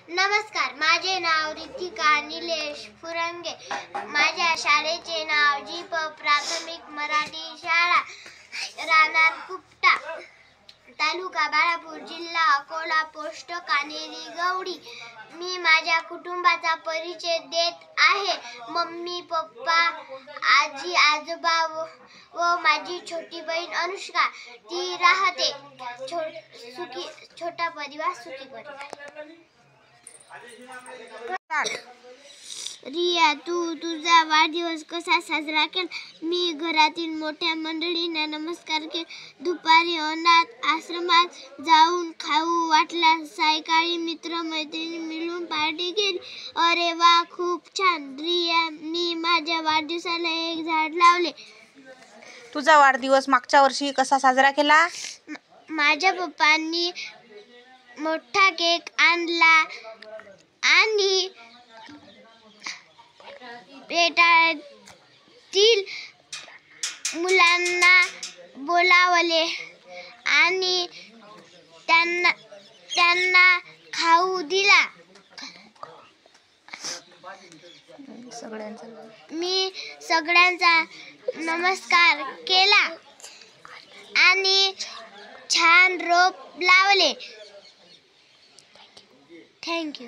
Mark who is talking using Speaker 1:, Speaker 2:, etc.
Speaker 1: नमस्कार, माझे नाव रितिका निलेश फुरंगे. माझ्या शाळेचे नाव जी.प. प्राथमिक मराठी शाळा, राहणार कुपटा, तालुका बाळापूर, जिल्हा अकोला, पोस्ट कान्हेरी गवडी. मी माझ्या कुटुंबाचा परिचय देत आहे. मम्मी, पप्पा, आजी, आजोबा व माझी छोटी बहीण अनुष्का. ती राहते छोटा परिवार सुखी परिवार. रिया, तू तुझा वाढदिवस कसा साजरा केला? मी घरातील मोठ्या मंडळींना नमस्कार केला. दुपारी अनाथ आश्रमात जाऊन खाऊ वाटला. सायंकाळी मित्र मैत्रिणी मिळून पार्टी केली. अरे वा, खूप छान. रिया, मी माझ्या वाढदिवसाला एक झाड लावले.
Speaker 2: तुझा वाढदिवस मागच्या वर्षी कसा साजरा केला?
Speaker 1: माझ्या पप्पांनी मोठा केक आणला आणि पेटातील मुलांना बोलावले आणि त्यांना खाऊ दिला. मी सगळ्यांचा नमस्कार केला आणि छान रोप लावले. थँक्यू.